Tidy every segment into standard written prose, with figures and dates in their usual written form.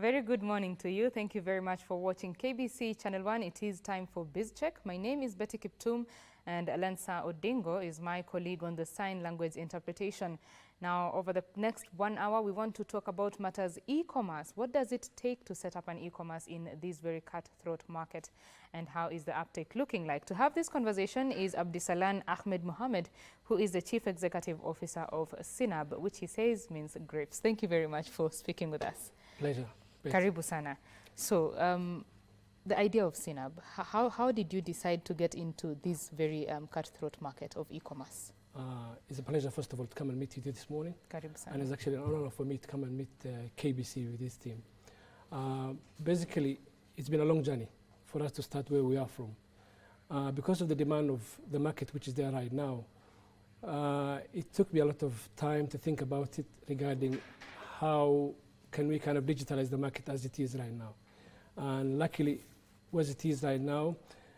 A very good morning to you. Thank you very much for watching KBC Channel 1. It is time for Biz Check. My name is Betty Kiptum and Alansa Odingo is my colleague on the sign language interpretation. Now, over the next 1 hour, we want to talk about matters e-commerce. What does it take to set up an e-commerce in this very cutthroat market? And how is the uptake looking like? To have this conversation is Abdisalan Ahmed Mohammed, who is the Chief Executive Officer of Sinab, which he says means grapes. Thank you very much for speaking with us. Pleasure. Karibu sana. So, the idea of Sinab, how did you decide to get into this very cutthroat market of e-commerce? It's a pleasure, first of all, to come and meet you this morning. Karibu sana. And it's actually an honor for me to come and meet KBC with this team. Basically, it's been a long journey for us to start where we are from. Because of the demand of the market, which is there right now, it took me a lot of time to think about it regarding how can we kind of digitalize the market as it is right now. And luckily, as it is right now,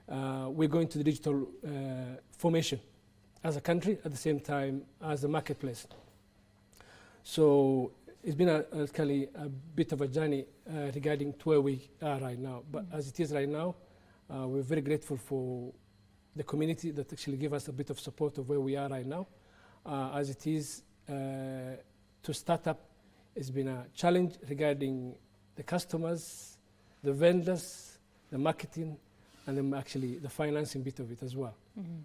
we're going to the digital formation as a country, at the same time as a marketplace. So it's been a bit of a journey regarding to where we are right now. But as it is right now, we're very grateful for the community that actually give us a bit of support of where we are right now. As it is, to start up, it's been a challenge regarding the customers, the vendors, the marketing, and then actually the financing bit of it as well.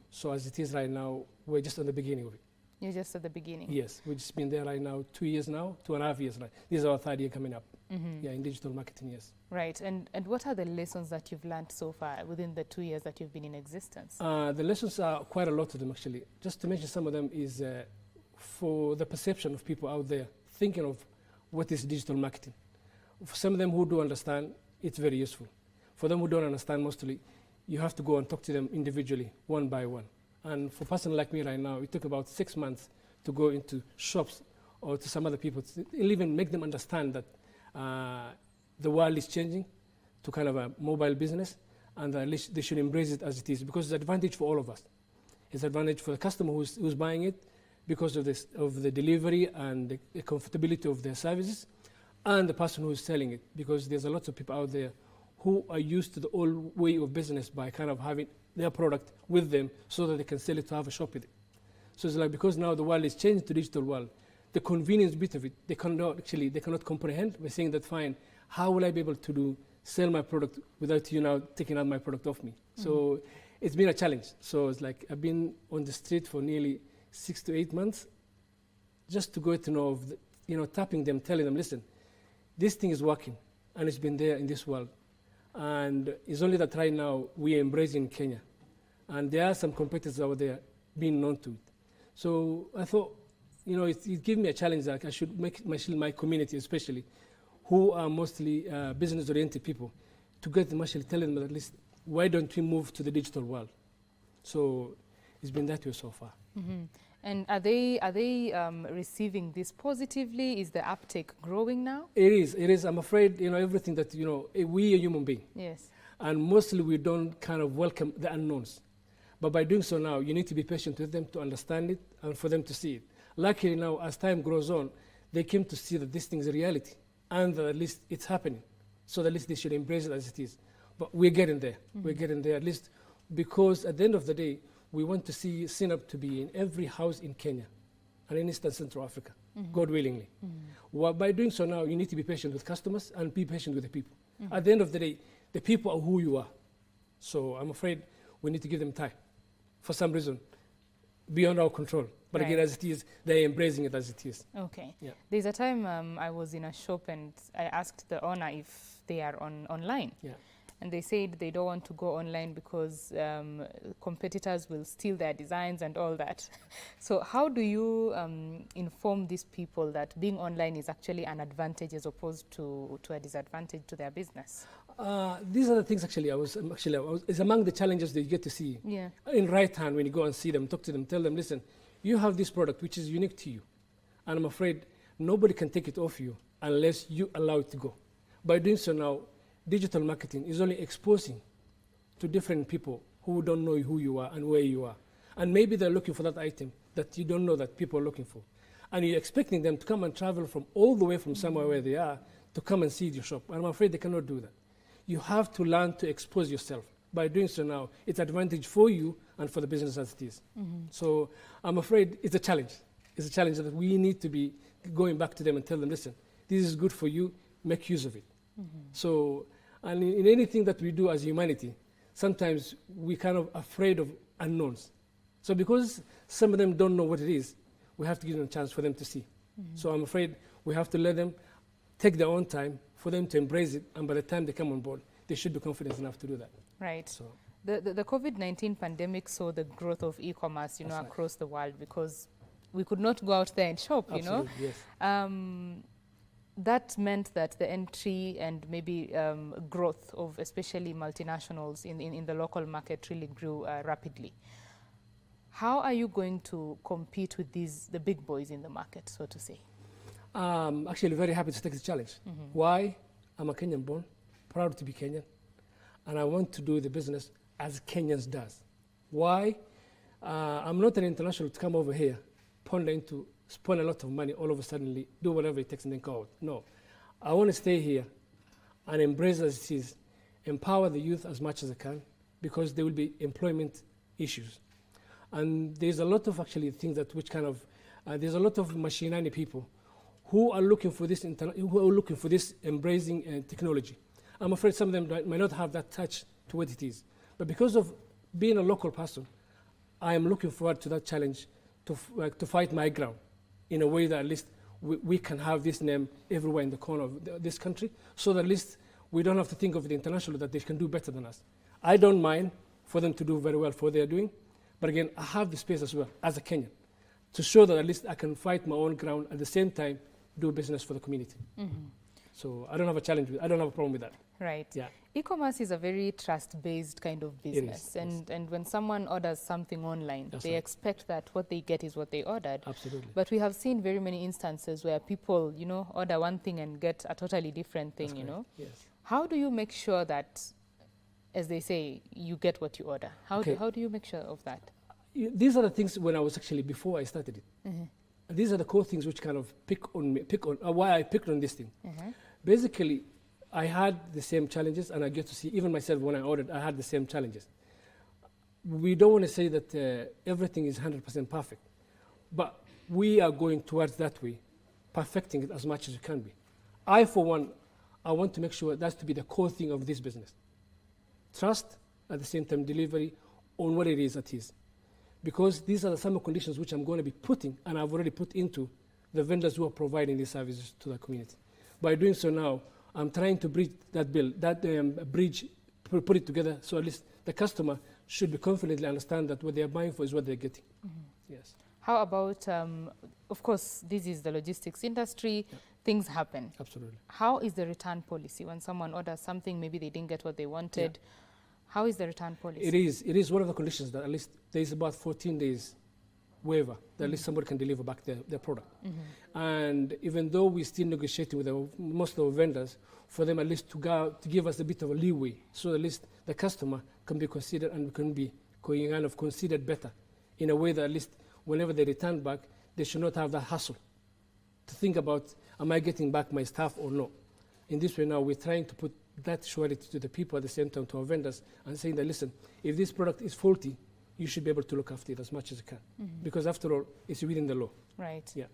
So as it is right now, we're just at the beginning of it. You're just at the beginning? Yes, we've just been there right now, 2 years now, 2.5 years now. This is our third year coming up. Yeah, in digital marketing, yes. Right, and what are the lessons that you've learned so far within the 2 years that you've been in existence? The lessons are quite a lot of them actually. Just to mention some of them is for the perception of people out there thinking of what is digital marketing. For some of them who do understand, it's very useful. For them who don't understand, mostly, you have to go and talk to them individually, one by one. And for a person like me right now, it took about 6 months to go into shops or to some other people to even make them understand that the world is changing to kind of a mobile business, and at least they should embrace it as it is, because it's an advantage for all of us. It's an advantage for the customer who's buying it because of the delivery and the comfortability of their services, and the person who is selling it, because there's a lot of people out there who are used to the old way of business by kind of having their product with them so that they can sell it to have a shop with it. So it's like, because now the world is changing to digital world, the convenience bit of it, they cannot comprehend by saying that, fine, how will I be able to sell my product without you now taking out my product off me? So it's been a challenge. So it's like, I've been on the street for nearly 6 to 8 months just to go to know of tapping them, telling them, listen, this thing is working and it's been there in this world. And it's only that right now we are embracing Kenya. And there are some competitors out there being known to it. So I thought, it gave me a challenge that I should make my community, especially, who are mostly business-oriented people, to get them actually telling them at least, why don't we move to the digital world? So it's been that way so far. And are they receiving this positively? Is the uptake growing now? It is. I'm afraid, everything that, we are human beings. Yes. And mostly we don't kind of welcome the unknowns. But by doing so now, you need to be patient with them to understand it and for them to see it. Luckily now, as time grows on, they came to see that this thing is a reality and that at least it's happening. So at least they should embrace it as it is. But we're getting there. We're getting there, at least because at the end of the day, we want to see Sinab to be in every house in Kenya and in East and Central Africa, God willingly. Well, by doing so now, you need to be patient with customers and be patient with the people. At the end of the day, the people are who you are. So I'm afraid we need to give them time for some reason, beyond our control. But again, as it is, they're embracing it as it is. Okay. Yeah. There's a time I was in a shop and I asked the owner if they are online. Yeah. And they said they don't want to go online because competitors will steal their designs and all that. So how do you inform these people that being online is actually an advantage as opposed to a disadvantage to their business? These are the things actually, it's among the challenges that you get to see. Yeah. In right hand, when you go and see them, talk to them, tell them, listen, you have this product which is unique to you. And I'm afraid nobody can take it off you unless you allow it to go. By doing so now, digital marketing is only exposing to different people who don't know who you are and where you are. And maybe they're looking for that item that you don't know that people are looking for. And you're expecting them to come and travel from all the way from somewhere where they are to come and see your shop. I'm afraid they cannot do that. You have to learn to expose yourself. By doing so now, it's advantage for you and for the business as it is. So I'm afraid it's a challenge. It's a challenge that we need to be going back to them and tell them, listen, this is good for you, make use of it. So, and in anything that we do as humanity, sometimes we're kind of afraid of unknowns. So because some of them don't know what it is, we have to give them a chance for them to see. So I'm afraid we have to let them take their own time for them to embrace it, and by the time they come on board, they should be confident enough to do that. Right. So The COVID-19 pandemic saw the growth of e-commerce, across the world, because we could not go out there and shop, absolutely, yes. That meant that the entry and maybe growth of especially multinationals in the local market really grew rapidly. How are you going to compete with the big boys in the market, so to say? Actually very happy to take the challenge. Why? I'm a Kenyan born, proud to be Kenyan, and I want to do the business as Kenyans does. Why? I'm not an international to come over here, ponder into, spend a lot of money, all of a sudden do whatever it takes and then go out. No, I want to stay here and embrace as it is, empower the youth as much as I can, because there will be employment issues. And there's a lot of actually things that which kind of, there's a lot of machinani people who are looking for this, embracing technology. I'm afraid some of them might not have that touch to what it is. But because of being a local person, I am looking forward to that challenge to fight my ground in a way that at least we can have this name everywhere in the corner of this country, so that at least we don't have to think of the international that they can do better than us. I don't mind for them to do very well for what they're doing, but again, I have the space as well as a Kenyan to show that at least I can fight my own ground at the same time do business for the community. So I don't have a challenge with, I don't have a problem with that. Right. Yeah. E-commerce is a very trust-based kind of business. And when someone orders something online, they expect that what they get is what they ordered. Absolutely. But we have seen very many instances where people, order one thing and get a totally different thing, Yes. How do you make sure that, as they say, you get what you order? How do you make sure of that? These are the things when I was actually, before I started it. These are the core things which kind of pick on why I picked on this thing. Basically, I had the same challenges, and I get to see, even myself when I ordered, I had the same challenges. We don't want to say that everything is 100% perfect, but we are going towards that way, perfecting it as much as we can be. I, for one, I want to make sure that's to be the core thing of this business. Trust, at the same time delivery on what it is that is. Because these are the summer conditions which I'm going to be putting, and I've already put into the vendors who are providing these services to the community. By doing so now, I'm trying to bridge that bridge, put it together, so at least the customer should be confidently understand that what they are buying for is what they're getting. Yes. How about, of course, this is the logistics industry, things happen. Absolutely. How is the return policy when someone orders something, maybe they didn't get what they wanted? How is the return policy? It is one of the conditions that at least there is about 14 days waiver that at least somebody can deliver back their product. And even though we're still negotiating with most of our vendors, for them at least to give us a bit of a leeway, so at least the customer can be considered and can be kind of considered better in a way that at least whenever they return back, they should not have that hassle to think about, am I getting back my stuff or not? In this way now, we're trying to put that surety to the people at the same time to our vendors and saying that, listen, if this product is faulty, you should be able to look after it as much as you can. Because after all, it's within the law. Right. Yeah.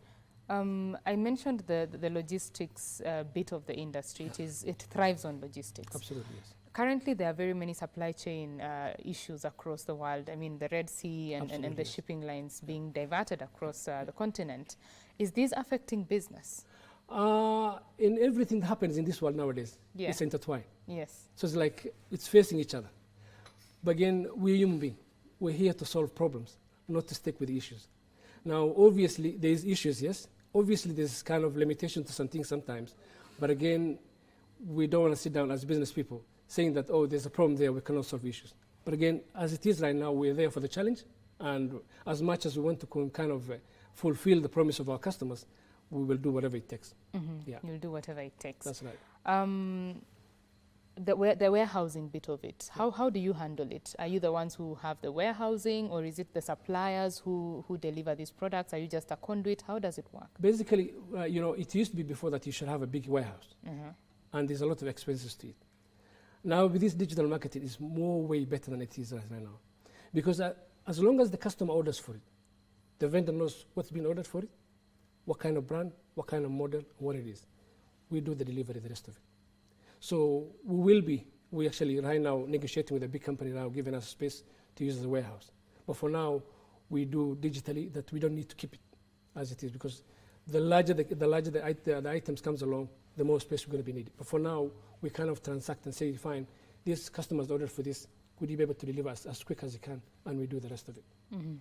I mentioned the logistics bit of the industry. It thrives on logistics. Absolutely, yes. Currently, there are very many supply chain issues across the world. I mean, the Red Sea and the shipping lines being diverted across the continent. Is this affecting business? In everything that happens in this world nowadays, it's intertwined. Yes. So it's like it's facing each other. But again, we're human beings. We're here to solve problems, not to stick with the issues. Now, obviously, there's issues, yes. Obviously, there's kind of limitation to some things sometimes. But again, we don't want to sit down as business people saying that, oh, there's a problem there, we cannot solve issues. But again, as it is right now, we're there for the challenge. And as much as we want to kind of fulfill the promise of our customers, we will do whatever it takes. Yeah. You'll do whatever it takes. That's right. the warehousing bit of it, how do you handle it? Are you the ones who have the warehousing, or is it the suppliers who deliver these products? Are you just a conduit? How does it work? Basically, it used to be before that you should have a big warehouse, and there's a lot of expenses to it. Now with this digital marketing, it's more way better than it is right now, because as long as the customer orders for it, the vendor knows what's been ordered for it, what kind of brand, what kind of model, what it is. We do the delivery, the rest of it. So we actually right now negotiating with a big company now, giving us space to use as a warehouse. But for now, we do digitally, that we don't need to keep it as it is, because the larger the items comes along, the more space we're going to be needed. But for now, we kind of transact and say, fine, this customer's ordered for this, could you be able to deliver as quick as you can? And we do the rest of it.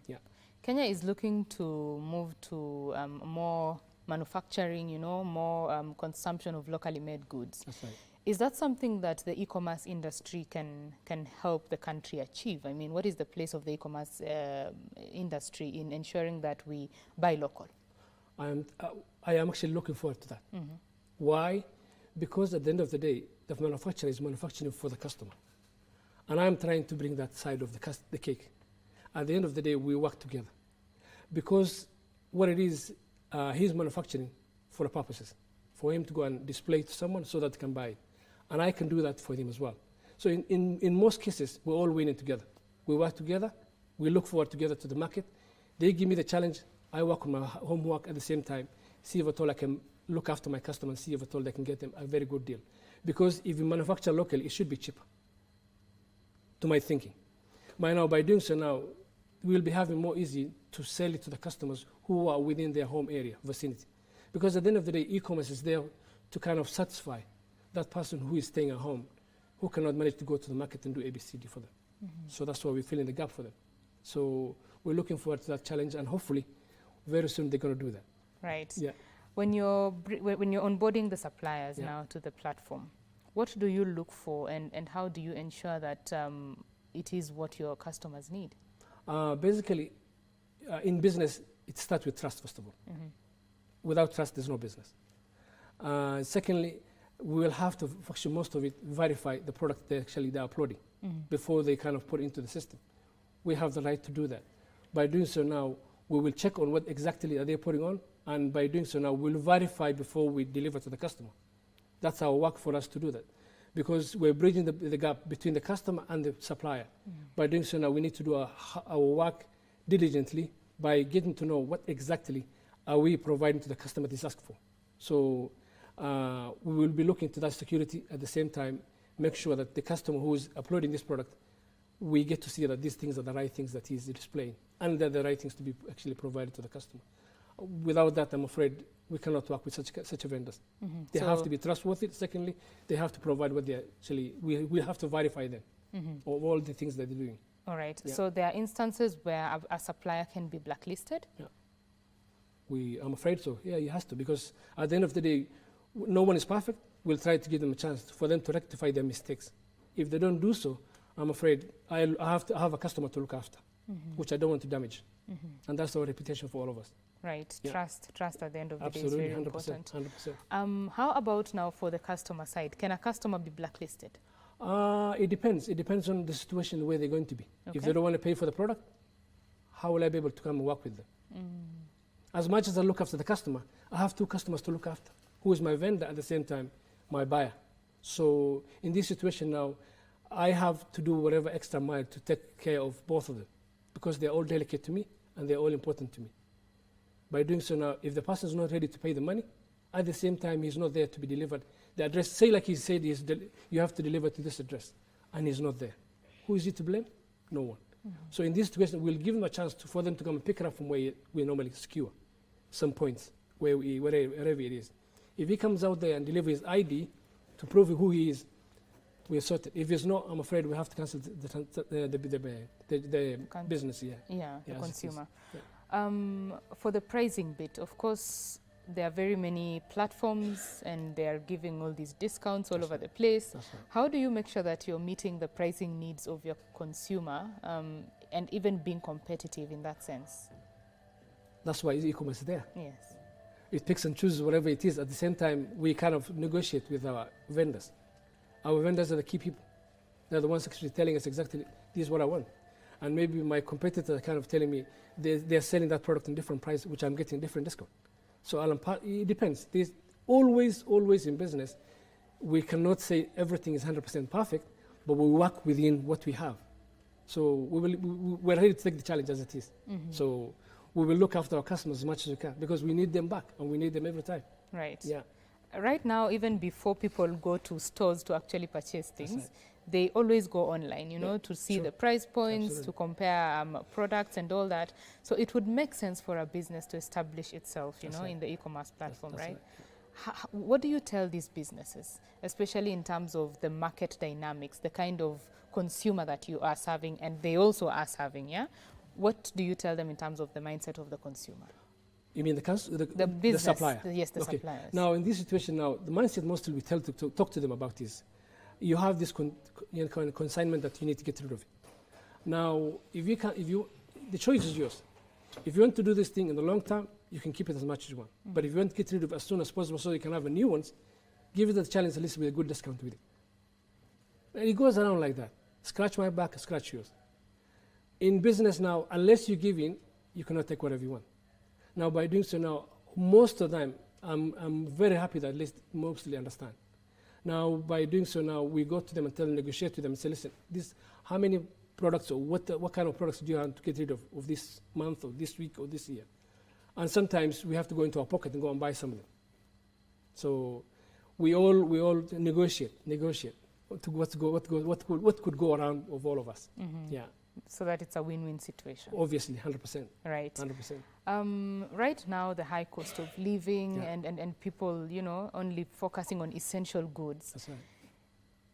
Yeah. Kenya is looking to move to more manufacturing, more consumption of locally made goods. That's right. Is that something that the e-commerce industry can help the country achieve? I mean, what is the place of the e-commerce industry in ensuring that we buy local? I am actually looking forward to that. Why? Because at the end of the day, the manufacturer is manufacturing for the customer. And I'm trying to bring that side of the cake. At the end of the day, we work together. Because what it is, he's manufacturing for the purposes, for him to go and display to someone so that they can buy it. And I can do that for him as well. So in most cases, we're all winning together. We work together, we look forward together to the market. They give me the challenge, I work on my homework at the same time, see if at all I can look after my customers, see if at all I can get them a very good deal. Because if you manufacture locally, it should be cheaper, to my thinking. By doing so now, we'll be having more easy to sell it to the customers who are within their home area, vicinity. Because at the end of the day, e-commerce is there to kind of satisfy that person who is staying at home, who cannot manage to go to the market and do ABCD for them. So that's why we're filling the gap for them. So we're looking forward to that challenge, and hopefully very soon they're going to do that. Right. Yeah. When you're onboarding the suppliers now to the platform, what do you look for, and how do you ensure that it is what your customers need? Basically, in business, it starts with trust, first of all. Without trust, there's no business. Secondly, we will have to, actually most of it, verify the product they're uploading before they kind of put it into the system. We have the right to do that. By doing so now, we will check on what exactly are they putting on, and by doing so now, we'll verify before we deliver to the customer. That's our work for us to do that, because we're bridging the gap between the customer and the supplier. By doing so now, we need to do our work diligently by getting to know what exactly are we providing to the customer this asked for. So we will be looking to that security at the same time, make sure that the customer who is uploading this product, we get to see that these things are the right things that he's displaying, and they're the right things to be actually provided to the customer. Without that, I'm afraid we cannot work with such vendors. They have to be trustworthy. Secondly, they have to provide what they actually, we have to verify them of all the things that they're doing. All right. Yeah. So there are instances where a supplier can be blacklisted? Yeah. I'm afraid so. Yeah, he has to, because at the end of the day, no one is perfect. We'll try to give them a chance for them to rectify their mistakes. If they don't do so, I'm afraid I have to have a customer to look after, which I don't want to damage. And that's our reputation for all of us. Right. Yeah. Trust at the end of the Absolutely, day is very 100%, important. 100%. How about now for the customer side? Can a customer be blacklisted? It depends. It depends on the situation where they're going to be. Okay. If they don't want to pay for the product, how will I be able to come and work with them? As much as I look after the customer, I have two customers to look after, who is my vendor at the same time, my buyer. So in this situation now, I have to do whatever extra mile to take care of both of them, because they're all delicate to me and they're all important to me. By doing so now, if the person is not ready to pay the money, at the same time he's not there to be delivered. The address, say like he said, you have to deliver to this address, and he's not there. Who is he to blame? No one. So in this situation, we'll give them a chance for them to come and pick it up from where we normally secure some points, wherever it is. If he comes out there and delivers his ID to prove who he is, we're sorted. If it's not, I'm afraid we have to cancel the business. The consumer. For the pricing bit, of course, there are very many platforms and they are giving all these discounts all over the place. That's right. How do you make sure that you're meeting the pricing needs of your consumer and even being competitive in that sense? That's why e-commerce is there. Yes. It picks and chooses whatever it is. At the same time, we kind of negotiate with our vendors Our vendors are the key people. They're the ones actually telling us exactly, this is what I want. And maybe my competitor kind of telling me they're selling that product in different price, which I'm getting different discount. So it depends. There's always in business, we cannot say everything is 100% perfect, but we work within what we have. So we're ready to take the challenge as it is. So we will look after our customers as much as we can, because we need them back and we need them every time. Right. Yeah. Right now, even before people go to stores to actually purchase things, they always go online, you know, to see the price points, to compare products and all that. So it would make sense for a business to establish itself, you know, in the e-commerce platform, right? What do you tell these businesses, especially in terms of the market dynamics, the kind of consumer that you are serving and they also are serving, yeah? What do you tell them in terms of the mindset of the consumer? You mean the business, the supplier? Yes, the suppliers. Now, in this situation now, the mindset mostly we tell to talk to them about is, you have this kind of consignment that you need to get rid of it. Now, the choice is yours. If you want to do this thing in the long term, you can keep it as much as you want. But if you want to get rid of it as soon as possible so you can have a new ones, give it a challenge at least with a good discount with it. And it goes around like that. Scratch my back, scratch yours. In business now, unless you give in, you cannot take whatever you want. Now, by doing so now, most of the time, I'm very happy that at least mostly understand. Now, by doing so now, we go to them and negotiate with them and say, listen, how many products or what kind of products do you want to get rid of this month or this week or this year? And sometimes we have to go into our pocket and go and buy some of them. So we all negotiate to what could go around of all of us. Yeah. So that it's a win-win situation. Obviously, 100%. Right. 100%. Right now, the high cost of living and people, you know, only focusing on essential goods. That's right.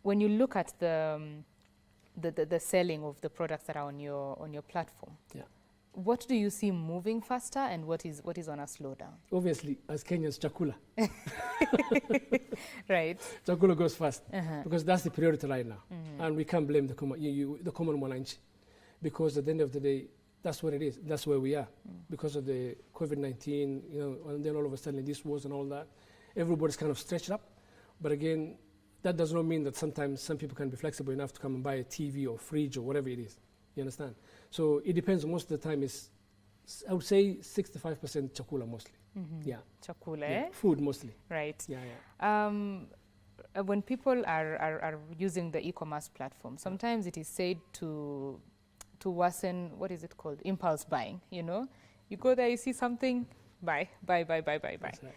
When you look at the selling of the products that are on your platform, what do you see moving faster and what is on a slowdown? Obviously, as Kenyans, chakula. Right. Chakula goes fast because that's the priority right now. And we can't blame the common mwananchi, because at the end of the day, that's what it is. That's where we are. Because of the COVID-19, you know, and then all of a sudden these wars and all that, everybody's kind of stretched up. But again, that does not mean that sometimes some people can be flexible enough to come and buy a TV or fridge or whatever it is. You understand? So it depends. Most of the time is, I would say 65% chakula mostly. Yeah. Chakula, yeah. Food mostly. Right. Yeah. When people are using the e-commerce platform, sometimes it is said to worsen, what is it called? Impulse buying, you know? You go there, you see something, buy. That's right.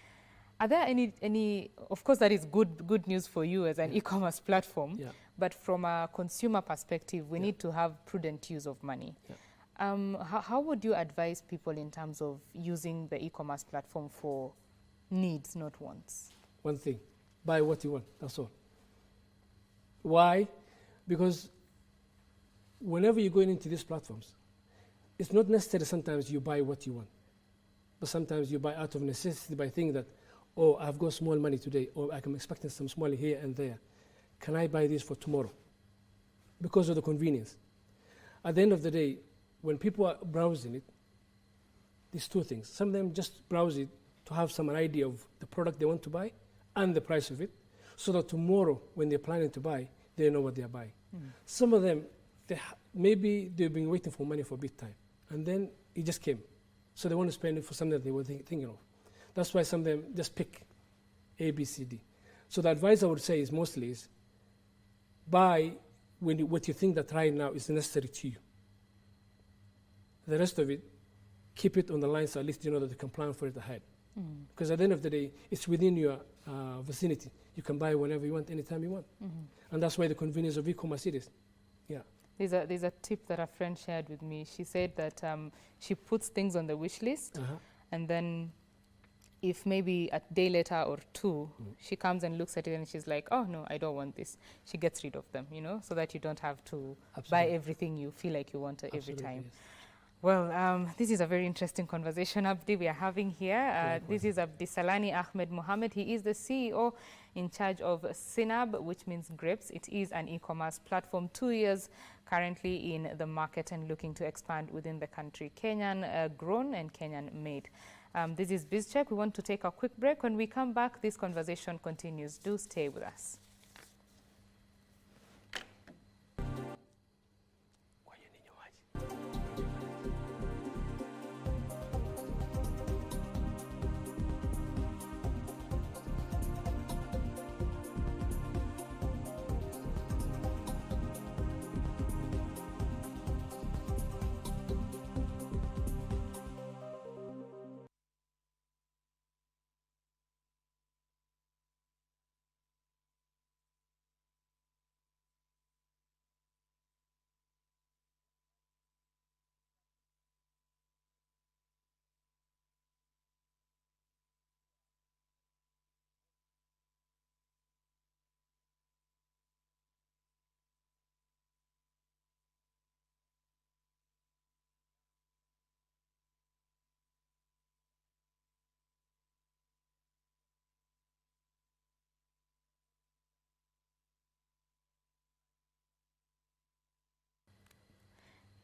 Are there any, of course that is good news for you as an e-commerce platform, but from a consumer perspective, we need to have prudent use of money. How would you advise people in terms of using the e-commerce platform for needs, not wants? One thing, buy what you want, that's all. Why? Because whenever you're going into these platforms, it's not necessary sometimes you buy what you want, but sometimes you buy out of necessity by thinking that, oh, I've got small money today, or I'm expecting some small here and there. Can I buy this for tomorrow? Because of the convenience. At the end of the day, when people are browsing it, there's two things. Some of them just browse it to have some idea of the product they want to buy and the price of it, so that tomorrow, when they're planning to buy, they know what they're buying. Some of them, maybe they've been waiting for money for a bit time, and then it just came. So they want to spend it for something that they were thinking of. That's why some of them just pick A, B, C, D. So the advice I would say is mostly is buy what you think that right now is necessary to you. The rest of it, keep it on the line so at least you know that you can plan for it ahead. Because at the end of the day, it's within your vicinity. You can buy whenever you want, anytime you want. And that's why the convenience of e-commerce it is. Yeah. There's a tip that a friend shared with me. She said that she puts things on the wish list, and then if maybe a day later or two, she comes and looks at it and she's like, oh no, I don't want this. She gets rid of them, you know, so that you don't have to buy everything you feel like you want every time. Yes. Well, this is a very interesting conversation, Abdi, we are having here. This is Abdisalani Ahmed Mohammed. He is the CEO in charge of Sinab, which means grapes. It is an e-commerce platform, 2 years currently in the market and looking to expand within the country. Kenyan grown and Kenyan made. This is Biz Check. We want to take a quick break. When we come back, this conversation continues. Do stay with us.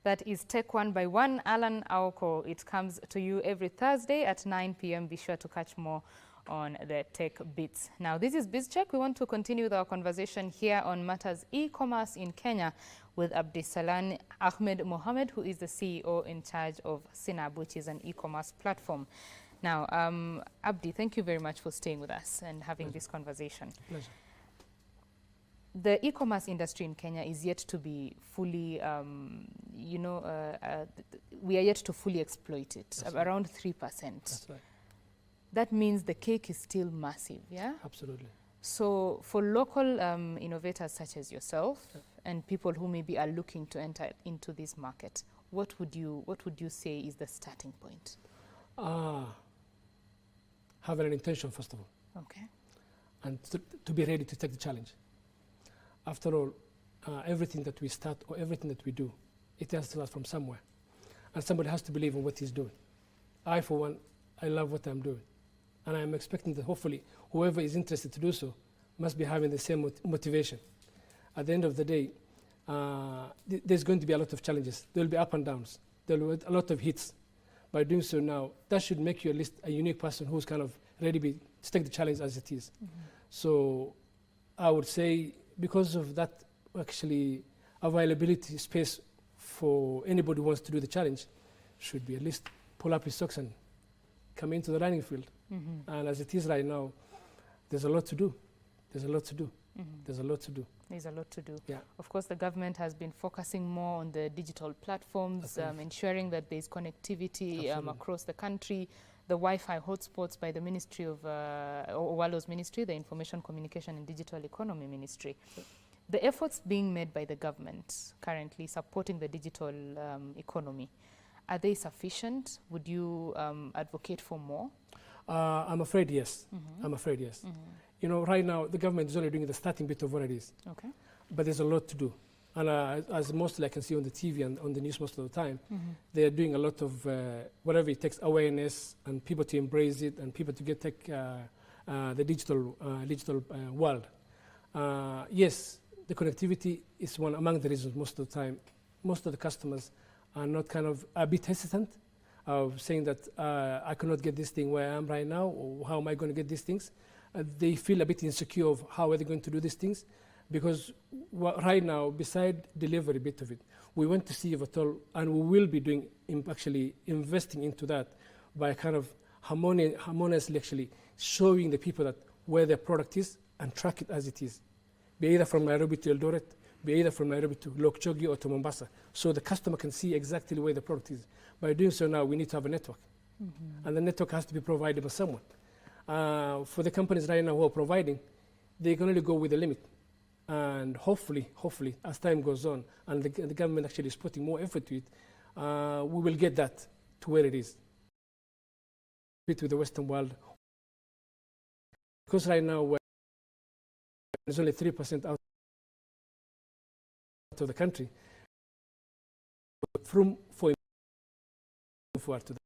That is Tech One by One, Alan Aoko. It comes to you every Thursday at 9 p.m. Be sure to catch more on the Tech Bits. Now, this is Biz Check. We want to continue with our conversation here on matters e-commerce in Kenya with Abdisalan Ahmed Mohamed, who is the CEO in charge of Sinab, which is an e-commerce platform. Now, Abdi, thank you very much for staying with us and having this conversation. Pleasure. The e-commerce industry in Kenya is yet to be fully, we are yet to fully exploit it, That's around 3%. That's right. That means the cake is still massive, yeah? Absolutely. So for local innovators such as yourself and people who maybe are looking to enter into this market, what would you say is the starting point? Have an intention, first of all. Okay. And to be ready to take the challenge. After all, everything that we start or everything that we do, it has to start from somewhere. And somebody has to believe in what he's doing. I, for one, I love what I'm doing. And I'm expecting that hopefully whoever is interested to do so must be having the same motivation. At the end of the day, there's going to be a lot of challenges. There will be up and downs. There will be a lot of hits. By doing so now, that should make you at least a unique person who's kind of ready to take the challenge as it is. Mm-hmm. So I would say because of that actually availability space for anybody who wants to do the challenge should be at least pull up his socks and come into the running field. Mm-hmm. And as it is right now, there's a lot to do. There's a lot to do. Mm-hmm. There's a lot to do. There's a lot to do. Yeah. Of course, the government has been focusing more on the digital platforms, ensuring that there's connectivity across the country. The Wi-Fi hotspots by the Ministry of, Owalo's ministry, the Information Communication and Digital Economy Ministry. The efforts being made by the government currently supporting the digital economy, are they sufficient? Would you advocate for more? I'm afraid yes. Mm-hmm. I'm afraid yes. Mm-hmm. You know, right now, the government is only doing the starting bit of what it is. Okay. But there's a lot to do. And as mostly I can see on the TV and on the news most of the time, they're doing a lot of whatever it takes, awareness and people to embrace it and people to take the digital world. Yes, the connectivity is one among the reasons most of the time. Most of the customers are not kind of a bit hesitant of saying that I cannot get this thing where I am right now, or how am I going to get these things? They feel a bit insecure of how are they going to do these things. Because right now, beside delivery bit of it, we want to see if at all, and we will be doing actually investing into that by kind of harmoniously actually showing the people that where their product is and track it as it is. Be either from Nairobi to Eldoret, be either from Nairobi to Lokchogi or to Mombasa. So the customer can see exactly where the product is. By doing so now, we need to have a network. Mm-hmm. And the network has to be provided by someone. For the companies right now who are providing, they can only go with the limit. And hopefully, as time goes on, and the government actually is putting more effort to it, we will get that to where it is. With the Western world. Because right now, there's only 3% out of the country. From for forward to that,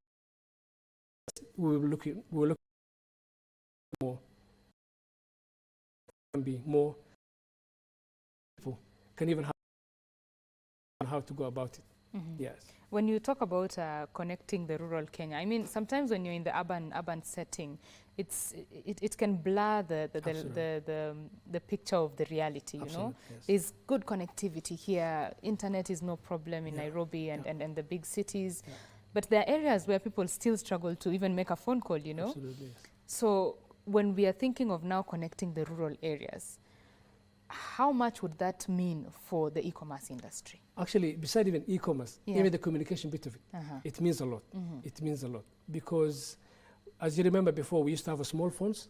we will look more. Can be more. Can even have how to go about it. Mm-hmm. Yes. When you talk about connecting the rural Kenya, I mean, sometimes when you're in the urban setting, it can blur the picture of the reality. You know, yes. There's good connectivity here. Internet is no problem in Nairobi and the big cities, but there are areas where people still struggle to even make a phone call. You know. Absolutely. Yes. So when we are thinking of now connecting the rural areas, how much would that mean for the e-commerce industry? Actually, besides even e-commerce, even the communication bit of it, it means a lot. Mm-hmm. It means a lot. Because, as you remember before, we used to have small phones.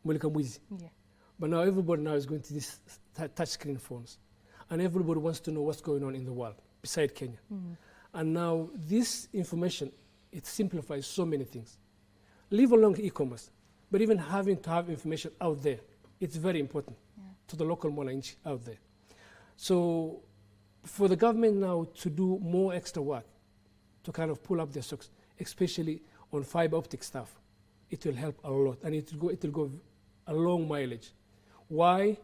Yeah. But now everybody now is going to these touchscreen phones. And everybody wants to know what's going on in the world, beside Kenya. Mm-hmm. And now this information, it simplifies so many things. Leave alone e-commerce, but even having to have information out there, it's very important to the local mwananchi out there. So for the government now to do more extra work to kind of pull up their socks, especially on fiber optic stuff, it will help a lot, and it will go a long mileage. Why?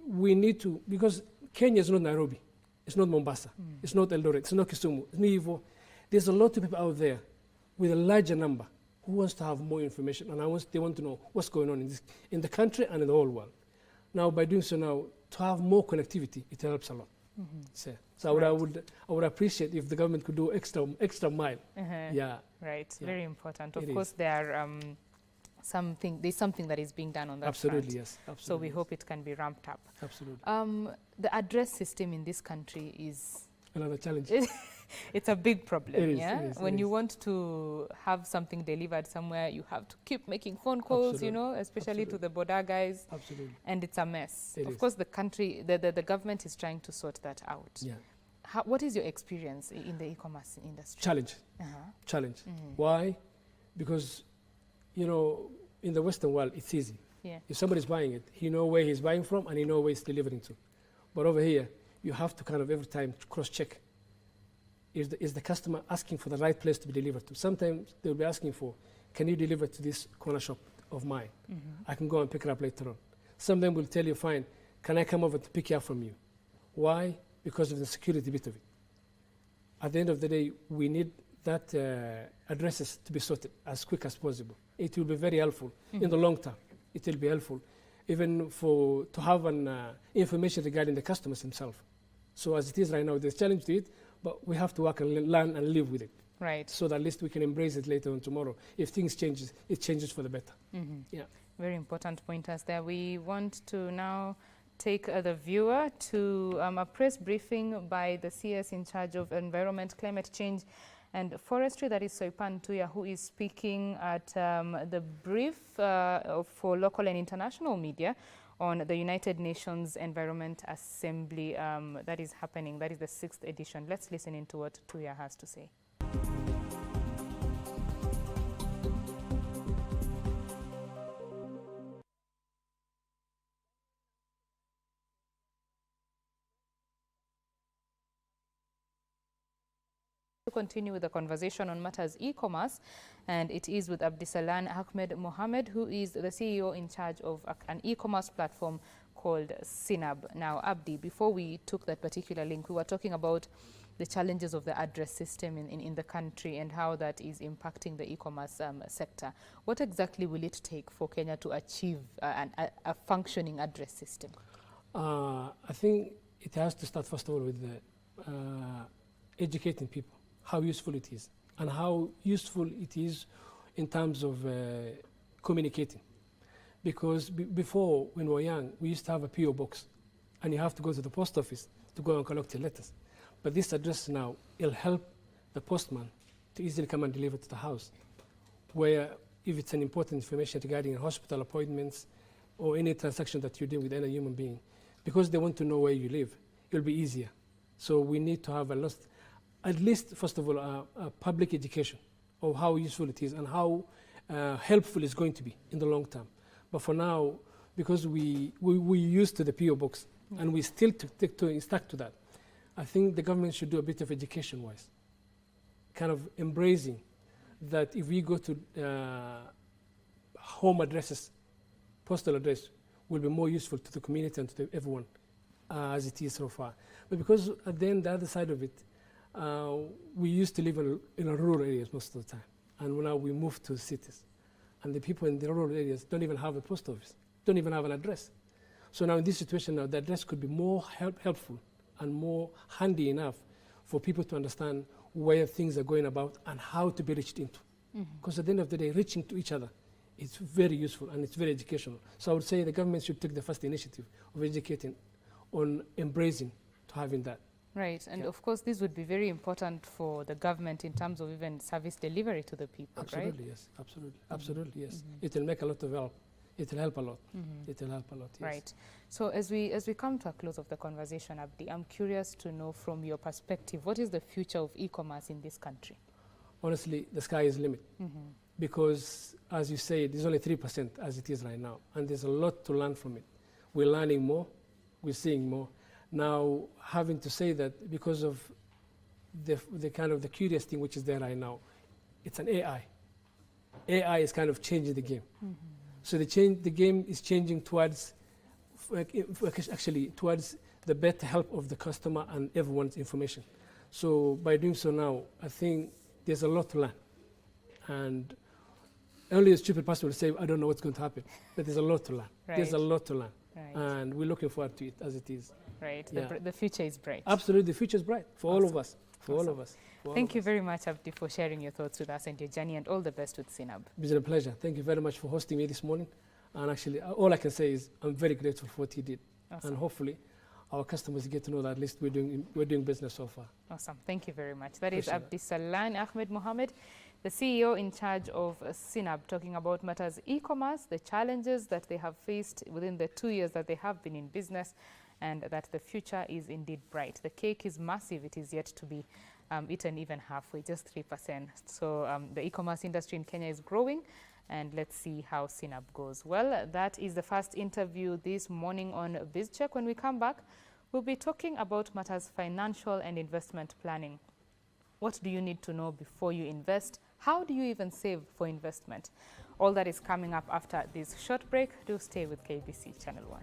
We need to, because Kenya is not Nairobi. It's not Mombasa. It's not Eldoret. It's not Kisumu. It's not Ivo. There's a lot of people out there with a larger number who wants to have more information, and they want to know what's going on in the country and in the whole world. Now, by doing so now, to have more connectivity, it helps a lot. So Right. I would appreciate if the government could do extra mile. Yeah. Right, Yeah. very important. Of It course, there are there's something that is being done on that Absolutely, front. yes. Absolutely. So we yes. hope it can be ramped up. Absolutely. The address system in this country is Another challenge. it's a big problem. It is, Yeah, it is, when it you is. want to have something delivered somewhere, you have to keep making phone calls. You Absolutely. know, especially to the border guys, Absolutely. and it's a mess. It Of is. course, the government is trying to sort that out. Yeah. What is your experience in the e-commerce industry? Challenge. Challenge. Why? Because, you know, in the Western world, it's easy. Yeah. If somebody's buying it, he knows where he's buying from and he knows where he's delivering to. But over here, you have to kind of every time cross-check. Is the customer asking for the right place to be delivered to? Sometimes they'll be asking for, can you deliver to this corner shop of mine? I can go and pick it up later on. Some of them will tell you, fine, can I come over to pick it up from you? Why? Because of the security bit of it. At the end of the day, we need that addresses to be sorted as quick as possible. It will be very helpful in the long term. It will be helpful even to have an information regarding the customers themselves. So as it is right now, there's a challenge to it, but we have to work and learn and live with it. Right. So that at least we can embrace it later on tomorrow. If things changes, it changes for the better. Yeah. Very important pointers there. We want to now take the viewer to a press briefing by the CS in charge of environment, climate change and forestry, that is Soipan Tuya, who is speaking at the brief for local and international media on the United Nations Environment Assembly that is happening. That is the 6th edition. Let's listen into what Tuya has to say. To continue with the conversation on matters e-commerce, and it is with Abdisalan Ahmed Mohammed, who is the CEO in charge of an e-commerce platform called Sinab. Now, Abdi, before we took that particular link, we were talking about the challenges of the address system in the country and how that is impacting the e-commerce sector. What exactly will it take for Kenya to achieve a functioning address system? I think it has to start first of all with educating people how useful it is and how useful it is in terms of communicating. Because before, when we were young, we used to have a PO box and you have to go to the post office to go and collect your letters. But this address now, it'll help the postman to easily come and deliver to the house, where if it's an important information regarding hospital appointments or any transaction that you do with any human being, because they want to know where you live, it'll be easier. So we need to have at least, first of all, a public education of how useful it is and how helpful it's going to be in the long term. But for now, because we used to the PO box and we still stuck to that, I think the government should do a bit of education-wise, kind of embracing that if we go to home addresses, postal address will be more useful to the community and to everyone as it is so far. But because at the end, the other side of it, we used to live in rural areas most of the time, and now we moved to cities. And the people in the rural areas don't even have a post office, don't even have an address. So now in this situation now, the address could be more helpful and more handy enough for people to understand where things are going about and how to be reached into. Because at the end of the day, reaching to each other is very useful and it's very educational. So I would say the government should take the first initiative of educating on embracing to having that. Right, and of course this would be very important for the government in terms of even service delivery to the people, Absolutely, right? yes, absolutely, absolutely, yes. It will make a lot of help. It will help a lot. It will help a lot, yes. Right. So as we come to a close of the conversation, Abdi, I'm curious to know from your perspective, what is the future of e-commerce in this country? Honestly, the sky is the limit. Because, as you say, there's only 3% as it is right now, and there's a lot to learn from it. We're learning more, we're seeing more. Now, having to say that because of the kind of the curious thing which is there right now, it's an AI. AI is kind of changing the game. So the game is changing towards, actually, towards the better help of the customer and everyone's information. So by doing so now, I think there's a lot to learn. And only a stupid person will say, I don't know what's going to happen. But there's a lot to learn. Right. There's a lot to learn. Right. And we're looking forward to it as it is. Right. Yeah. The future is bright. Absolutely, the future is bright for all of us. For all of us. Thank you very much, Abdi, for sharing your thoughts with us and your journey, and all the best with Sinab. It's been a pleasure. Thank you very much for hosting me this morning. And actually, all I can say is I'm very grateful for what you did. Awesome. And hopefully, our customers get to know that at least we're doing business so far. Awesome. Thank you very much. That is Appreciate Abdisalan Ahmed Mohammed, the CEO in charge of Sinab, talking about matters e-commerce, the challenges that they have faced within the 2 years that they have been in business, and that the future is indeed bright. The cake is massive. It is yet to be eaten even halfway, just 3%. So the e-commerce industry in Kenya is growing, and let's see how Sinab goes. Well, that is the first interview this morning on Biz Check. When we come back, we'll be talking about matters financial and investment planning. What do you need to know before you invest? How do you even save for investment? All that is coming up after this short break. Do stay with KBC Channel 1.